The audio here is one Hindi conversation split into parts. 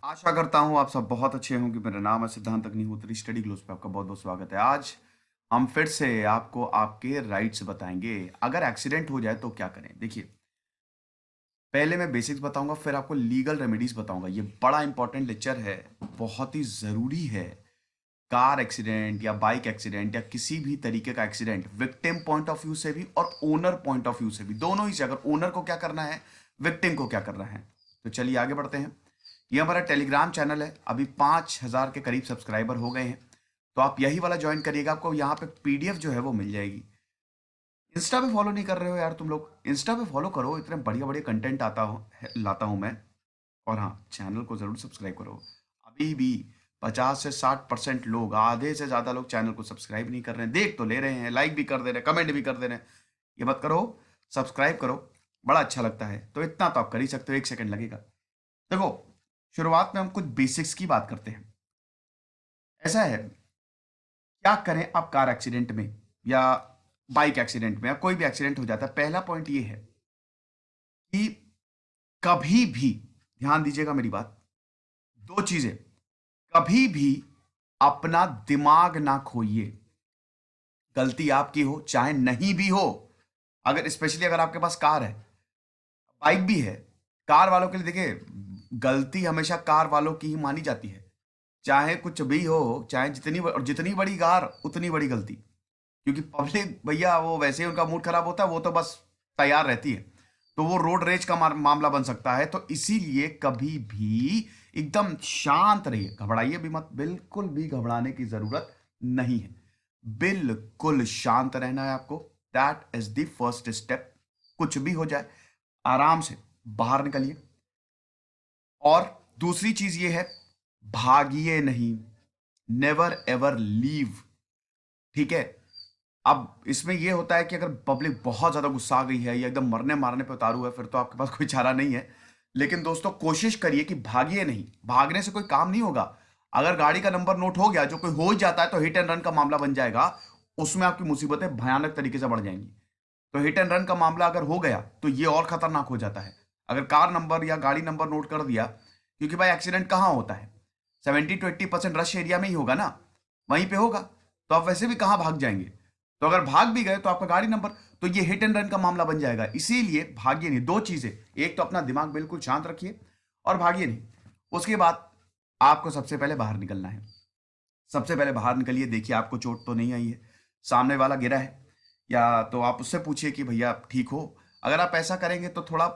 आशा करता हूँ आप सब बहुत अच्छे होंगे। मेरा नाम है सिद्धांत अग्निहोत्री। स्टडी ग्लोस पे आपका बहुत बहुत स्वागत है। आज हम फिर से आपको आपके राइट्स बताएंगे। अगर एक्सीडेंट हो जाए तो क्या करें। देखिए, पहले मैं बेसिक्स बताऊंगा, फिर आपको लीगल रेमेडीज बताऊंगा। ये बड़ा इंपॉर्टेंट लेक्चर है, बहुत ही ज़रूरी है। कार एक्सीडेंट या बाइक एक्सीडेंट या किसी भी तरीके का accident, victim point of view से भी और ओनर पॉइंट ऑफ व्यू से भी, दोनों ही से। अगर ओनर को क्या करना है, विक्टिम को क्या करना है। तो चलिए आगे बढ़ते हैं। ये हमारा टेलीग्राम चैनल है, अभी 5,000 के करीब सब्सक्राइबर हो गए हैं। तो आप यही वाला ज्वाइन करिएगा, आपको यहाँ पे पीडीएफ जो है वो मिल जाएगी। इंस्टा पे फॉलो नहीं कर रहे हो यार तुम लोग, इंस्टा पे फॉलो करो। इतने बढ़िया बढ़िया कंटेंट लाता हूँ मैं। और हाँ, चैनल को जरूर सब्सक्राइब करो। अभी भी 50 से 60% लोग, आधे से ज्यादा लोग चैनल को सब्सक्राइब नहीं कर रहे हैं। देख तो ले रहे हैं, लाइक भी कर दे रहे हैं, कमेंट भी कर दे रहे हैं। ये मत करो, सब्सक्राइब करो, बड़ा अच्छा लगता है। तो इतना तो आप कर ही सकते हो, 1 सेकंड लगेगा। देखो, शुरुआत में हम कुछ बेसिक्स की बात करते हैं। ऐसा है, क्या करें आप कार एक्सीडेंट में या बाइक एक्सीडेंट में या कोई भी एक्सीडेंट हो जाता है। पहला पॉइंट ये है कि कभी भी, ध्यान दीजिएगा मेरी बात, दो चीजें। कभी भी अपना दिमाग ना खोइए। गलती आपकी हो चाहे नहीं भी हो, अगर स्पेशली अगर आपके पास कार है, बाइक भी है, कार वालों के लिए देखिए, गलती हमेशा कार वालों की ही मानी जाती है। चाहे कुछ भी हो, चाहे और जितनी बड़ी कार उतनी बड़ी गलती। क्योंकि पब्लिक भैया, वो वैसे ही उनका मूड खराब होता है, वो तो बस तैयार रहती है। तो वो रोड रेज का मामला बन सकता है। तो इसीलिए कभी भी एकदम शांत रहिए, घबराइए भी मत। बिल्कुल भी घबराने की जरूरत नहीं है, बिल्कुल शांत रहना है आपको। That is the first step. कुछ भी हो जाए, आराम से बाहर निकलिए। और दूसरी चीज ये है, भागिए नहीं। Never ever leave. ठीक है। अब इसमें यह होता है कि अगर पब्लिक बहुत ज्यादा गुस्सा आ गई है या एकदम मरने मारने पे उतारू है, फिर तो आपके पास कोई चारा नहीं है। लेकिन दोस्तों, कोशिश करिए कि भागिए नहीं। भागने से कोई काम नहीं होगा। अगर गाड़ी का नंबर नोट हो गया, जो कोई हो ही जाता है, तो हिट एंड रन का मामला बन जाएगा। उसमें आपकी मुसीबतें भयानक तरीके से बढ़ जाएंगी। तो हिट एंड रन का मामला अगर हो गया तो ये और खतरनाक हो जाता है। अगर कार नंबर या गाड़ी नंबर नोट कर दिया, क्योंकि भाई एक्सीडेंट कहाँ होता है, 70 to 80% रश एरिया में ही होगा ना, वहीं पे होगा। तो आप वैसे भी कहाँ भाग जाएंगे। तो अगर भाग भी गए तो आपका गाड़ी नंबर, तो ये हिट एंड रन का मामला बन जाएगा। इसीलिए भागिए नहीं। दो चीजें, एक तो अपना दिमाग बिल्कुल शांत रखिए और भागिए नहीं। उसके बाद आपको सबसे पहले बाहर निकलना है। सबसे पहले बाहर निकलिए, देखिए आपको चोट तो नहीं आई है, सामने वाला गिरा है, या तो आप उससे पूछिए कि भैया आप ठीक हो। अगर आप ऐसा करेंगे तो थोड़ा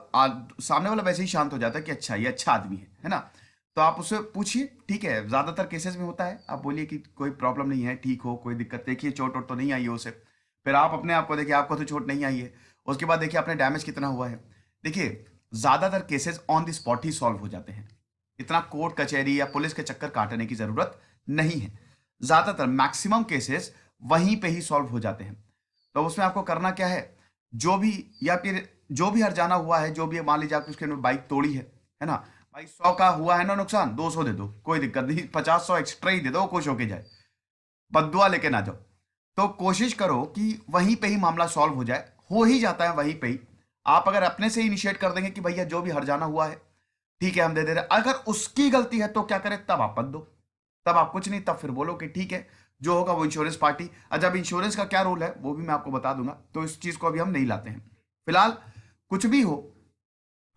सामने वाला वैसे ही शांत हो जाता है कि अच्छा, ये अच्छा आदमी है ना। तो आप उससे पूछिए, ठीक है। ज्यादातर केसेस में होता है, आप बोलिए कि कोई प्रॉब्लम नहीं है, ठीक हो, कोई दिक्कत, देखिए चोट वोट तो नहीं आई है उसे। फिर आप अपने आप को देखिए, आपको तो चोट नहीं आई है। उसके बाद देखिए आपने डैमेज कितना हुआ है। देखिए, ज्यादातर cases on the spot he solve हो जाते हैं। इतना कोर्ट कचहरी या पुलिस के चक्कर काटने की जरूरत नहीं है। ज्यादातर मैक्सिमम केसेस वहीं पे ही सॉल्व हो जाते हैं। तो उसमें आपको करना क्या है, जो भी, या फिर जो भी हर्जाना हुआ है, जो भी मान लीजिए आपने उसके बाइक तोड़ी है ना, भाई 100 का हुआ है ना नुकसान, 200 दे दो, कोई दिक्कत नहीं, 50-100 एक्स्ट्रा ही दे दो, खुश होके जाए, बद्दुआ लेके ना जाओ। तो कोशिश करो कि वहीं पे ही मामला सॉल्व हो जाए। हो ही जाता है वहीं पे ही। आप अगर अपने से ही इनिशिएट कर देंगे कि भैया जो भी हर्जाना हुआ है, ठीक है हम दे दे रहे, अगर उसकी गलती है तो क्या करें, तब आप मत दो। तब आप कुछ नहीं, तब फिर बोलो कि ठीक है, जो होगा वो इंश्योरेंस पार्टी। अच्छा, अब इंश्योरेंस का क्या रोल है वो भी मैं आपको बता दूंगा, तो इस चीज को अभी हम नहीं लाते हैं फिलहाल। कुछ भी हो,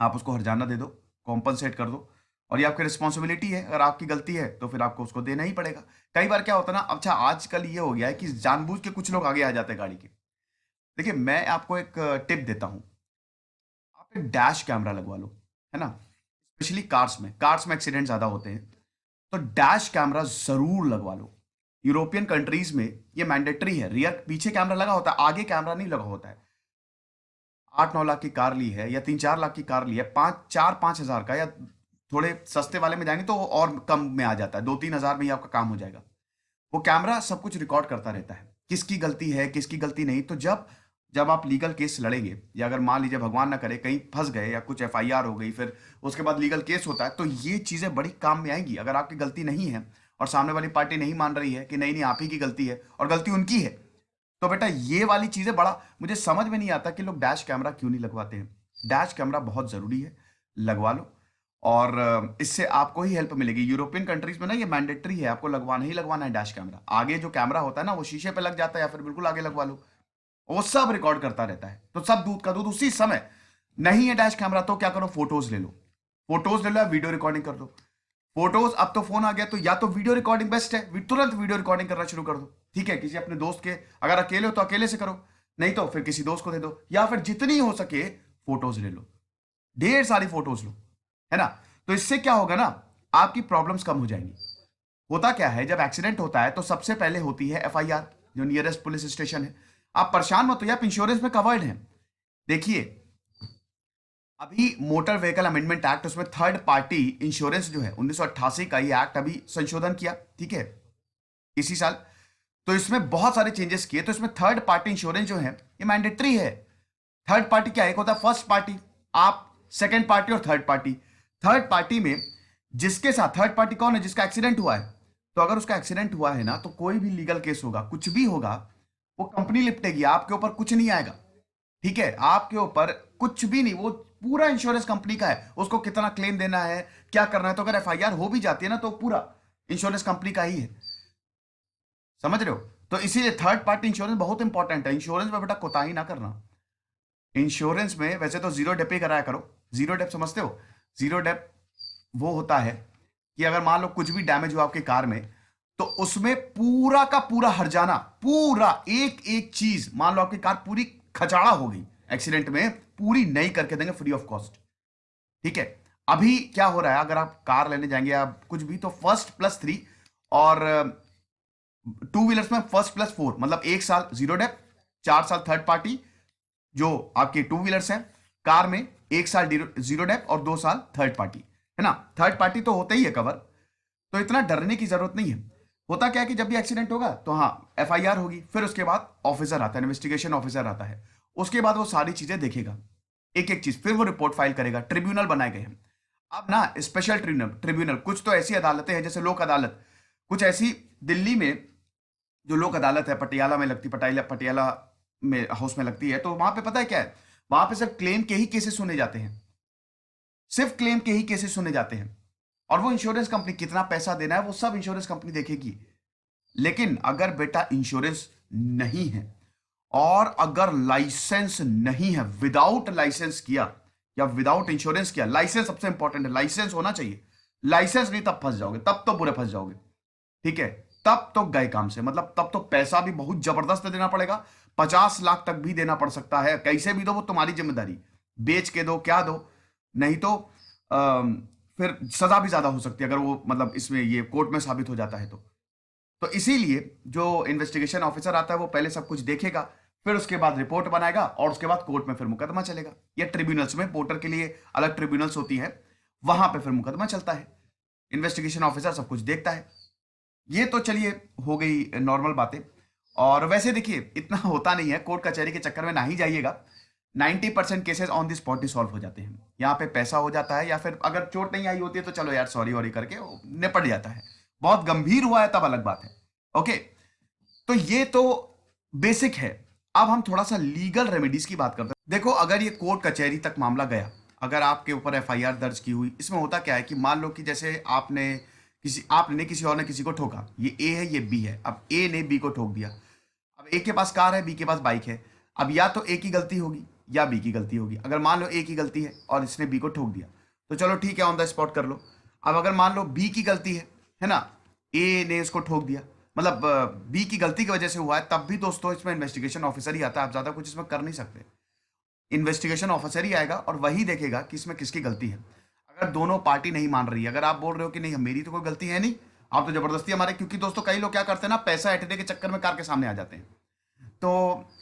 आप उसको हर्जाना दे दो, कॉम्पनसेट कर दो। और ये आपकी रिस्पॉन्सिबिलिटी है, अगर आपकी गलती है तो फिर आपको उसको देना ही पड़ेगा। कई बार क्या होता है ना, अच्छा आजकल ये हो गया है कि जानबूझ के कुछ लोग आगे आ जाते हैं गाड़ी के। देखिए, मैं आपको एक टिप देता हूं, आप एक डैश कैमरा लगवा लो, है ना। स्पेशली कार्स में एक्सीडेंट ज्यादा होते हैं, तो डैश कैमरा जरूर लगवा लो। यूरोपियन कंट्रीज में ये मैंडेटरी है। रियर पीछे कैमरा लगा होता है, आगे कैमरा नहीं लगा होता है। 8-9 लाख की कार ली है या 3-4 लाख की कार ली है, 5-4-5 हज़ार का, या थोड़े सस्ते वाले में जाएंगे तो वो और कम में आ जाता है, 2-3 हज़ार में ही आपका काम हो जाएगा। वो कैमरा सब कुछ रिकॉर्ड करता रहता है, किसकी गलती है किसकी गलती नहीं। तो जब जब आप लीगल केस लड़ेंगे, या अगर मान लीजिए भगवान ना करे कहीं फंस गए या कुछ एफआईआर हो गई, फिर उसके बाद लीगल केस होता है, तो ये चीजें बड़ी काम में आएंगी। अगर आपकी गलती नहीं है और सामने वाली पार्टी नहीं मान रही है कि नहीं नहीं आप ही की गलती है और गलती उनकी है, तो बेटा ये वाली चीजें बड़ा मुझे समझ में नहीं आता कि लोग डैश कैमरा क्यों नहीं लगवाते हैं। डैश कैमरा बहुत जरूरी है, लगवा लो। और इससे आपको ही हेल्प मिलेगी। यूरोपियन कंट्रीज में ना ये मैंडेटरी है, आपको लगवाना ही लगवाना है डैश कैमरा। आगे जो कैमरा होता है ना वो शीशे पे लग जाता है या फिर बिल्कुल आगे लगवा लो, वो सब रिकॉर्ड करता रहता है। तो सब दूध का दूध उसी समय। नहीं है डैश कैमरा तो क्या करो, फोटोज ले लो, फोटोज ले लो या वीडियो रिकॉर्डिंग कर दो। फोटोज, अब तो फोन आ गया तो या तो वीडियो रिकॉर्डिंग बेस्ट है, तुरंत वीडियो रिकॉर्डिंग करना शुरू कर दो। ठीक है, किसी अपने दोस्त के, अगर अकेले हो तो अकेले से करो, नहीं तो फिर किसी दोस्त को दे दो, या फिर जितनी हो सके फोटोज ले लो, ढेर सारी फोटोज लो, है ना। तो इससे क्या होगा ना, आपकी प्रॉब्लम्स कम हो जाएंगी। होता क्या है, जब एक्सीडेंट होता है तो सबसे पहले होती है एफआईआर, जो नियरेस्ट पुलिस स्टेशन है। आप परेशान मत हो, आप इंश्योरेंस में कवर्ड हैं। देखिए, अभी मोटर व्हीकल अमेंडमेंट एक्ट, उसमें थर्ड पार्टी इंश्योरेंस जो है 1988 का ये एक्ट अभी संशोधन किया, ठीक है, इसी साल। तो इसमें बहुत सारे चेंजेस किए, तो इसमें थर्ड पार्टी इंश्योरेंस जो है ये मैंडेटरी है। थर्ड पार्टी क्या है, एक होता है फर्स्ट पार्टी, आप सेकंड पार्टी और थर्ड पार्टी। थर्ड पार्टी में जिसके साथ, थर्ड पार्टी कौन है, जिसका एक्सीडेंट हुआ है, तो अगर उसका एक्सीडेंट हुआ है ना तो कोई भी लीगल केस होगा, कुछ भी होगा, वो कंपनी लिपटेगी, आपके ऊपर कुछ नहीं आएगा। ठीक है, आपके ऊपर कुछ भी नहीं, वो पूरा इंश्योरेंस कंपनी का है। उसको कितना क्लेम देना है, क्या करना है, तो अगर एफआईआर हो भी जाती है ना तो पूरा इंश्योरेंस कंपनी का ही है। समझ रहे हो। तो इसीलिए थर्ड पार्टी इंश्योरेंस बहुत इंपॉर्टेंट है। इंश्योरेंस में बेटा कोताही ना करना। इंश्योरेंस में वैसे तो जीरो डेप ही कराया करो। जीरो डेप समझते हो, जीरो डेप वो होता है कि अगर मान लो कुछ भी डैमेज हुआ आपकी कार में, तो उसमें पूरा का पूरा हर्जाना, पूरा एक एक चीज, मान लो आपकी कार पूरी खचाड़ा हो गई एक्सीडेंट में, पूरी नई करके देंगे फ्री ऑफ कॉस्ट। ठीक है, अभी क्या हो रहा है, अगर आप कार लेने जाएंगे या कुछ भी, तो फर्स्ट प्लस थ्री, और टू व्हीलर्स में फर्स्ट प्लस फोर, मतलब एक साल जीरो डेप, 4 साल थर्ड पार्टी जो आपके टू व्हीलर्स हैं। कार में एक साल जीरो डेप और 2 साल थर्ड पार्टी, है ना। थर्ड पार्टी तो होता ही है कवर, तो इतना डरने की जरूरत नहीं है। होता क्या है कि जब भी एक्सीडेंट होगा तो हाँ एफआईआर होगी, फिर उसके बाद ऑफिसर आता है, इन्वेस्टिगेशन ऑफिसर आता है, उसके बाद वो सारी चीजें देखेगा, एक एक चीज, फिर वो रिपोर्ट फाइल करेगा। ट्रिब्यूनल बनाए गए हैं अब ना, स्पेशल ट्रिब्यूनल। ट्रिब्यूनल कुछ तो ऐसी अदालतें हैं जैसे लोक अदालत, कुछ ऐसी दिल्ली में जो लोक अदालत है, पटियाला में लगती, पटियाला पटियाला में हाउस में लगती है। तो वहां पे पता है क्या है, वहां पे सिर्फ क्लेम के ही केसेस सुने जाते हैं, सिर्फ क्लेम के ही केसेस सुने जाते हैं। और वो इंश्योरेंस कंपनी कितना पैसा देना है वो सब इंश्योरेंस कंपनी देखेगी। लेकिन अगर बेटा इंश्योरेंस नहीं है और अगर लाइसेंस नहीं है, विदाउट लाइसेंस किया या विदाउट इंश्योरेंस किया, लाइसेंस सबसे इंपॉर्टेंट है, लाइसेंस होना चाहिए। लाइसेंस नहीं तब फंस जाओगे, तब तो बुरे फंस जाओगे। ठीक है, तब तो गए काम से, मतलब तब तो पैसा भी बहुत जबरदस्त देना पड़ेगा, 50 लाख तक भी देना पड़ सकता है। कैसे भी दो, वो तुम्हारी जिम्मेदारी, बेच के दो क्या दो, नहीं तो फिर सजा भी ज्यादा हो सकती है अगर वो, मतलब इसमें ये कोर्ट में साबित हो जाता है तो इसीलिए जो इन्वेस्टिगेशन ऑफिसर आता है वो पहले सब कुछ देखेगा, फिर उसके बाद रिपोर्ट बनाएगा और उसके बाद कोर्ट में फिर मुकदमा चलेगा। या ट्रिब्यूनल्स में, पोर्टर के लिए अलग ट्रिब्यूनल्स होती है, वहां पे फिर मुकदमा चलता है। इन्वेस्टिगेशन ऑफिसर सब कुछ देखता है। ये तो चलिए हो गई नॉर्मल बातें। और वैसे देखिए इतना होता नहीं है, कोर्ट कचहरी के चक्कर में ना ही जाइएगा। 90% cases on the spot he solve हो जाते हैं। यहाँ पे पैसा हो जाता है, या फिर अगर चोट नहीं आई होती है तो चलो यार सॉरी वॉरी करके वो निपट जाता है। बहुत गंभीर हुआ है तब अलग बात है। ओके, तो ये तो बेसिक है। अब हम थोड़ा सा लीगल रेमेडीज की बात करते हैं। देखो, अगर ये कोर्ट कचहरी तक मामला गया, अगर आपके ऊपर एफआईआर दर्ज की हुई, इसमें होता क्या है कि मान लो कि जैसे आपने किसी और ने किसी को ठोका, ये ए है ये बी है, अब ए ने बी को ठोक दिया। अब ए के पास कार है, बी के पास बाइक है। अब या तो ए की गलती होगी या बी की गलती होगी। अगर मान लो ए की गलती है और इसने बी को ठोक दिया तो चलो ठीक है, ऑन द स्पॉट कर लो। अब अगर मान लो बी की गलती है ना, ए ने इसको ठोक दिया, मतलब बी की गलती की वजह से हुआ है, तब भी दोस्तों इसमें इन्वेस्टिगेशन ऑफिसर ही आता है। आप ज्यादा कुछ इसमें कर नहीं सकते। इन्वेस्टिगेशन ऑफिसर ही आएगा और वही देखेगा कि इसमें किसकी गलती है। अगर दोनों पार्टी नहीं मान रही है, अगर आप बोल रहे हो कि नहीं मेरी तो कोई गलती है नहीं, आप तो जबरदस्ती हमारे, क्योंकि दोस्तों कई लोग क्या करते हैं ना, पैसा ऐंठने के चक्कर में कार के सामने आ जाते हैं। तो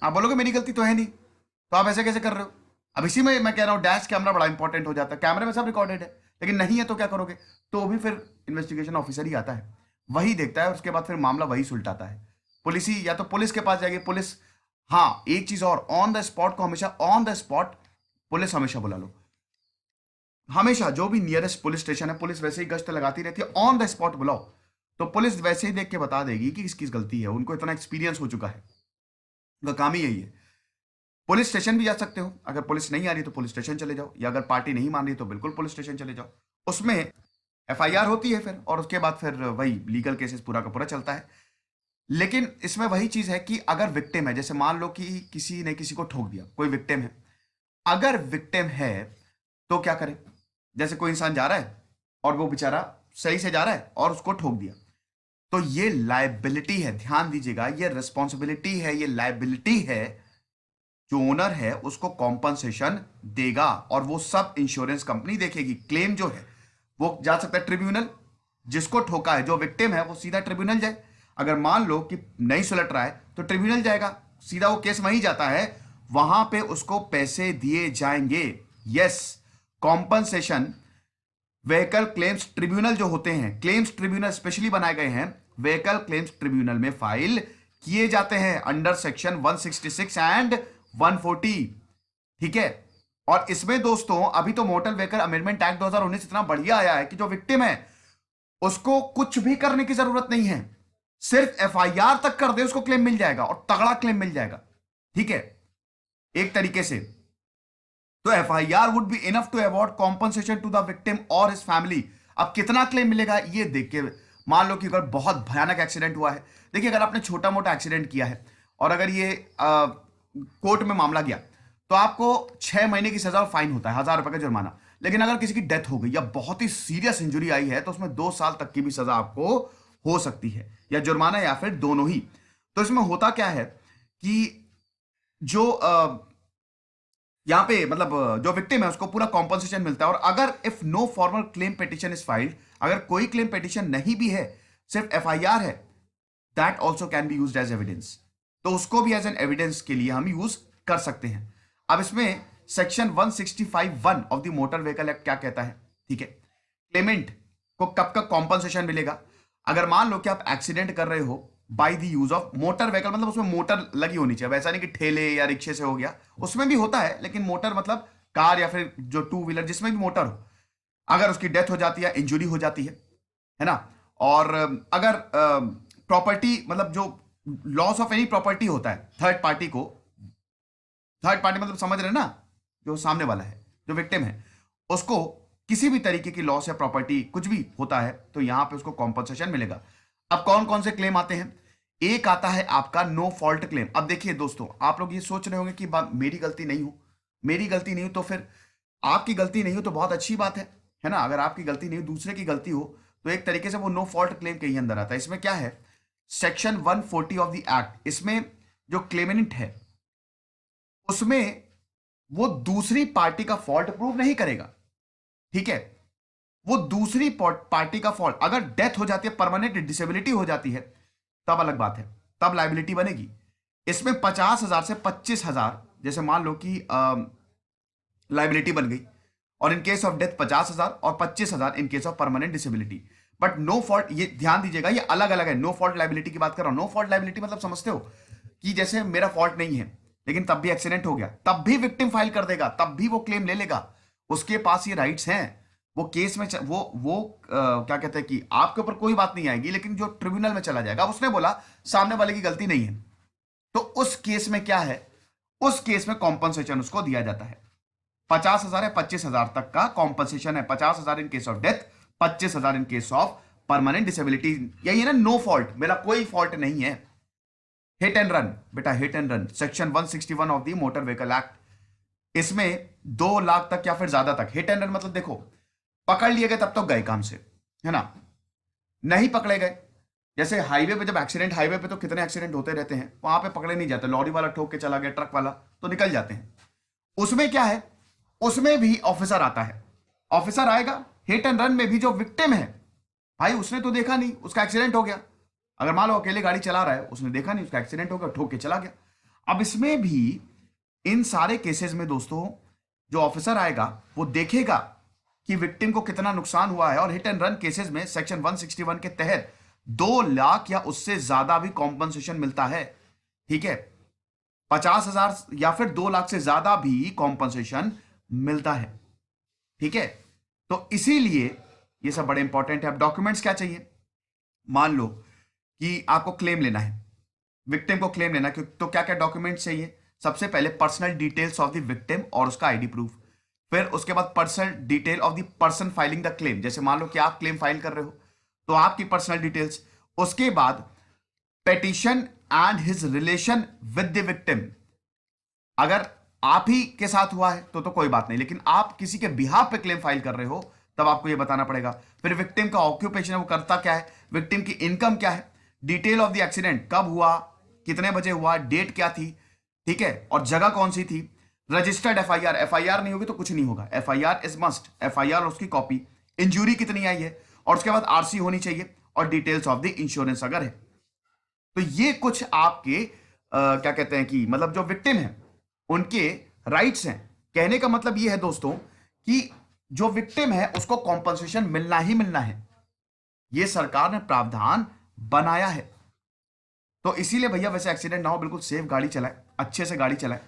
आप बोलोगे मेरी गलती तो है नहीं, तो आप ऐसे कैसे कर रहे हो। अब इसी में मैं कह रहा हूँ डैश कैमरा बड़ा इंपॉर्टेंट हो जाता है। कैमरे में सब रिकॉर्डेड है, लेकिन नहीं है तो क्या करोगे, तो भी फिर इन्वेस्टिगेशन ऑफिसर ही आता है, वही देखता है, उसके बाद फिर मामला वही सुलटाता है। पुलिस ही, या तो पुलिस के पास जाएगी पुलिस। हाँ, एक चीज और, ऑन द स्पॉट को हमेशा, ऑन द स्पॉट पुलिस हमेशा बुला लो। हमेशा जो भी नियरेस्ट पुलिस स्टेशन है, पुलिस वैसे ही गश्त लगाती रहती है, ऑन द स्पॉट बुलाओ, तो पुलिस वैसे ही देख के बता देगी कि किस किस गलती है। उनको इतना एक्सपीरियंस हो चुका है, उनका काम ही यही है। पुलिस स्टेशन भी जा सकते हो, अगर पुलिस नहीं आ रही तो पुलिस स्टेशन चले जाओ, या अगर पार्टी नहीं मान रही तो बिल्कुल पुलिस स्टेशन चले जाओ। उसमें एफआईआर होती है फिर, और उसके बाद फिर वही लीगल केसेस पूरा का पूरा चलता है। लेकिन इसमें वही चीज है कि अगर विक्टिम है, जैसे मान लो कि किसी ने किसी को ठोक दिया, कोई विक्टिम है, अगर विक्टिम है तो क्या करे? जैसे कोई इंसान जा रहा है और वो बेचारा सही से जा रहा है और उसको ठोक दिया, तो ये लायबिलिटी है, ध्यान दीजिएगा, ये रिस्पॉन्सिबिलिटी है, ये लायबिलिटी है। जो ओनर है उसको कॉम्पनसेशन देगा और वो सब इंश्योरेंस कंपनी देखेगी। क्लेम जो है वो जा सकता है ट्रिब्यूनल, जिसको ठोका है जो विक्टिम है वो सीधा ट्रिब्यूनल जाए। अगर मान लो कि नहीं सुलट रहा है तो ट्रिब्यूनल जाएगा, सीधा वो केस वहीं जाता है, वहां पे उसको पैसे दिए जाएंगे। Yes, compensation vehicle claims tribunal जो होते हैं, क्लेम्स ट्रिब्यूनल स्पेशली बनाए गए हैं, व्हीकल क्लेम्स ट्रिब्यूनल में फाइल किए जाते हैं अंडर सेक्शन 166 एंड 140। ठीक है, और इसमें दोस्तों अभी तो मोटर व्हीकल अमेंडमेंट एक्ट 2019 इतना बढ़िया आया है कि जो विक्टिम है उसको कुछ भी करने की जरूरत नहीं है, सिर्फ एफआईआर तक कर दे उसको क्लेम मिल जाएगा, और तगड़ा क्लेम मिल जाएगा। ठीक है, एक तरीके से तो FIR would be enough to award compensation to the victim और हिज फैमिली। अब कितना क्लेम मिलेगा ये देख के, मान लो कि अगर बहुत भयानक एक्सीडेंट हुआ है, देखिए अगर आपने छोटा मोटा एक्सीडेंट किया है और अगर ये कोर्ट में मामला गया तो आपको 6 महीने की सजा और फाइन होता है, 1,000 रुपए का जुर्माना। लेकिन अगर किसी की डेथ हो गई या बहुत ही सीरियस इंजरी आई है तो उसमें 2 साल तक की भी सजा आपको हो सकती है, या जुर्माना या फिर दोनों ही। तो इसमें होता क्या है कि जो यहां पे मतलब जो विक्टिम है उसको पूरा कॉम्पनसेशन मिलता है। और अगर if no formal claim petition is filed, अगर कोई क्लेम पिटिशन नहीं भी है, सिर्फ एफआईआर है, that also can be used as evidence, तो उसको भी एज एन एविडेंस के लिए हम यूज कर सकते हैं। अब इसमें section 165(1) of the motor vehicle act क्या कहता है? ठीक है, क्लेमेंट को कब कब कॉम्पनसेशन मिलेगा? अगर मान लो कि आप एक्सीडेंट कर रहे हो by the use of motor vehicle, मतलब उसमें मोटर लगी होनी चाहिए, वैसा नहीं कि ठेले या रिक्शे से हो गया, उसमें भी होता है, लेकिन मोटर मतलब कार या फिर जो टू व्हीलर जिसमें भी मोटर हो, अगर उसकी डेथ हो जाती है, इंजुरी हो जाती है ना, और अगर प्रॉपर्टी मतलब जो लॉस ऑफ एनी प्रॉपर्टी होता है थर्ड पार्टी को, थर्ड पार्टी मतलब समझ रहे हैं ना, जो सामने वाला है, जो विक्टिम है, उसको किसी भी तरीके की लॉस या प्रॉपर्टी कुछ भी होता है तो यहां पे उसको कॉम्पनसेशन मिलेगा। अब कौन कौन से क्लेम आते हैं? एक आता है आपका नो फॉल्ट क्लेम। अब देखिए दोस्तों, आप लोग ये सोच रहे होंगे कि मेरी गलती नहीं हो, मेरी गलती नहीं हो, तो फिर आपकी गलती नहीं हो तो बहुत अच्छी बात है ना। अगर आपकी गलती नहीं हो, दूसरे की गलती हो, तो एक तरीके से वो नो फॉल्ट क्लेम के ही अंदर आता है। इसमें क्या है, सेक्शन 140 ऑफ द एक्ट, इसमें जो क्लेमेंट है उसमें वो दूसरी पार्टी का फॉल्ट प्रूव नहीं करेगा। ठीक है, वो दूसरी पार्टी का फॉल्ट, अगर डेथ हो जाती है, परमानेंट डिसेबिलिटी हो जाती है, तब अलग बात है, तब लाइबिलिटी बनेगी। इसमें 50,000 से 25,000, जैसे मान लो कि लाइबिलिटी बन गई, और इन केस ऑफ डेथ 50,000 और 25,000 in case of permanent disability. But no fault, ये ध्यान दीजिएगा, ये अलग अलग है। नो फॉल्ट लाइबिलिटी की बात कर रहा हूं। नो फॉल्ट लाइबिलिटी मतलब समझते हो कि जैसे मेरा फॉल्ट नहीं है लेकिन तब भी एक्सीडेंट हो गया, तब भी विक्टिम फाइल कर देगा, तब भी वो क्लेम ले लेगा, उसके पास ये राइट्स हैं। वो केस में वो क्या कहते हैं कि आपके ऊपर कोई बात नहीं आएगी, लेकिन जो ट्रिब्यूनल में चला जाएगा, उसने बोला सामने वाले की गलती नहीं है, तो उस केस में क्या है, उस केस में कॉम्पनसेशन उसको दिया जाता है। 50,000 है, 25,000 तक का कॉम्पनसेशन है। 50,000 इन case of death, 25,000 in case of permanent disability. यही है ना नो फॉल्ट, मेरा कोई फॉल्ट नहीं है। हिट एंड रन बेटा, hit and run, section 161 of the motor vehicle act, इसमें 2 लाख तक या फिर ज्यादा तक हिट एंड रन मतलब देखो, पकड़ लिए गए तब तो गए काम से, है ना, नहीं पकड़े गए, जैसे हाईवे पे, जब एक्सीडेंट, हाईवे पे तो कितने एक्सीडेंट होते रहते हैं, वहां पे पकड़े नहीं जाते, लॉरी वाला ठोक के चला गया, ट्रक वाला, तो निकल जाते हैं। उसमें क्या है, उसमें भी ऑफिसर आता है, ऑफिसर आएगा। हिट एंड रन में भी जो विक्टिम है, भाई उसने तो देखा नहीं, उसका एक्सीडेंट हो गया, अगर मान लो अकेले गाड़ी चला रहा है, उसने देखा नहीं, उसका एक्सीडेंट हो गया, ठोक के चला गया। अब इसमें भी इन सारे केसेस में दोस्तों जो ऑफिसर आएगा वो देखेगा कि विक्टिम को कितना नुकसान हुआ है, और हिट एंड रन केसेस में सेक्शन 161 के तहत 2 लाख या उससे ज्यादा भी कॉम्पनसेशन मिलता है। ठीक है, 50,000 या फिर 2 लाख से ज्यादा भी कॉम्पनसेशन मिलता है। ठीक है, तो इसीलिए ये सब बड़े इंपॉर्टेंट है। अब डॉक्यूमेंट्स क्या चाहिए? मान लो कि आपको क्लेम लेना है, विक्टिम को क्लेम लेना है, तो क्या क्या डॉक्यूमेंट्स चाहिए? सबसे पहले personal details of the victim और उसका आईडी प्रूफ, फिर उसके बाद personal detail of the person filing the claim, जैसे मान लो कि आप क्लेम फाइल कर रहे हो तो आपकी पर्सनल डिटेल्स। उसके बाद petition and his relation with the victim, अगर आप ही के साथ हुआ है तो कोई बात नहीं, लेकिन आप किसी के बिहाफ पे क्लेम फाइल कर रहे हो तब आपको ये बताना पड़ेगा। फिर विक्टिम का ऑक्यूपेशन है, वो करता क्या है, विक्टिम की इनकम क्या है, डिटेल ऑफ द एक्सीडेंट, कब हुआ, कितने बजे हुआ, डेट क्या थी, ठीक है, और जगह कौन सी थी, रजिस्टर्ड एफआईआर, एफआईआर नहीं होगी तो कुछ नहीं होगा, एफआईआर इज मस्ट, एफआईआर और उसकी कॉपी, इंजरी कितनी आई है, और उसके बाद आरसी होनी चाहिए, और डिटेल्स ऑफ द इंश्योरेंस अगर है। तो ये कुछ आपके क्या कहते हैं कि मतलब जो विक्टिम है उनके राइट्स हैं। कहने का मतलब ये है दोस्तों कि जो विक्टिम है उसको कॉम्पनसेशन मिलना ही मिलना है, ये सरकार ने प्रावधान बनाया है। तो इसीलिए भैया वैसे एक्सीडेंट ना हो, बिल्कुल सेफ गाड़ी चलाए, अच्छे से गाड़ी चलाए,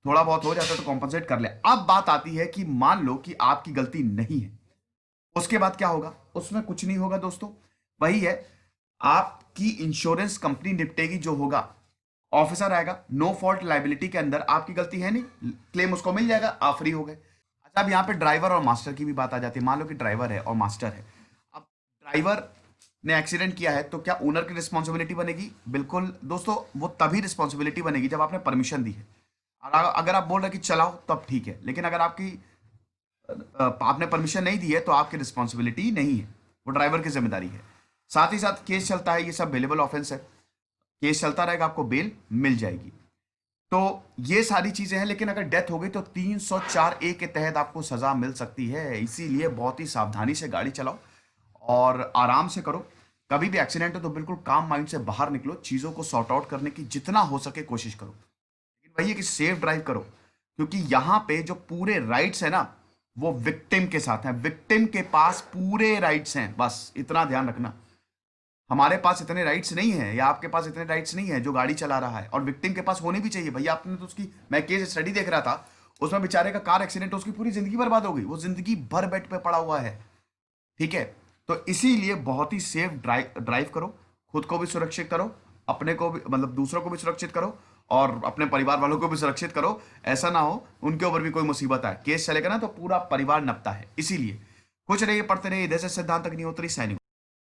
थोड़ा बहुत हो जाता है तो कॉम्पनसेट कर ले। अब बात आती है कि मान लो कि आपकी गलती नहीं है, उसके बाद क्या होगा, उसमें कुछ नहीं होगा दोस्तों, वही है, आपकी इंश्योरेंस कंपनी निपटेगी, जो होगा ऑफिसर आएगा, नो फॉल्ट लाइबिलिटी के अंदर आपकी गलती है नहीं, क्लेम उसको मिल जाएगा, आप फ्री हो गए। अच्छा, अब यहाँ पे ड्राइवर और मास्टर की भी बात आ जाती है। मान लो कि ड्राइवर है और मास्टर है, अब ड्राइवर ने एक्सीडेंट किया है तो क्या ओनर की रिस्पॉन्सिबिलिटी बनेगी? बिल्कुल दोस्तों, वो तभी रिस्पॉन्सिबिलिटी बनेगी जब आपने परमिशन दी है। अगर आप बोल रहे कि चलाओ तब ठीक है, लेकिन अगर आपने परमिशन नहीं दी है तो आपकी रिस्पॉन्सिबिलिटी नहीं है, वो ड्राइवर की जिम्मेदारी है। साथ ही साथ केस चलता है, ये सब बेलेबल ऑफेंस है, केस चलता रहेगा, आपको बेल मिल जाएगी। तो ये सारी चीजें हैं, लेकिन अगर डेथ हो गई तो 304A के तहत आपको सजा मिल सकती है। इसीलिए बहुत ही सावधानी से गाड़ी चलाओ और आराम से करो। कभी भी एक्सीडेंट हो तो बिल्कुल काम माइंड से बाहर निकलो, चीजों को सॉर्ट आउट करने की जितना हो सके कोशिश करो, लेकिन भैया कि सेफ ड्राइव करो, क्योंकि यहां पे जो पूरे राइट्स है ना वो विक्टिम के साथ हैं, विक्टिम के पास पूरे राइट्स हैं, बस इतना ध्यान रखना। हमारे पास इतने राइट्स नहीं है या आपके पास इतने राइट्स नहीं है जो गाड़ी चला रहा है, और विक्टिम के पास होने भी चाहिए भैया। आपने तो उसकी, मैं केस स्टडी देख रहा था, उसमें बेचारे का कार एक्सीडेंट, उसकी पूरी जिंदगी बर्बाद हो गई, वो जिंदगी भर बेड पे पड़ा हुआ है, ठीक है। तो इसीलिए बहुत ही सेफ ड्राइव करो, खुद को भी सुरक्षित करो, अपने को भी मतलब दूसरों को भी सुरक्षित करो, और अपने परिवार वालों को भी सुरक्षित करो। ऐसा ना हो उनके ऊपर भी कोई मुसीबत आए, केस चलेगा ना तो पूरा परिवार नपता है। इसीलिए कुछ रहिए, पढ़ते रहिए। इधर से सिद्धांत अग्निहोत्री, सैनिक।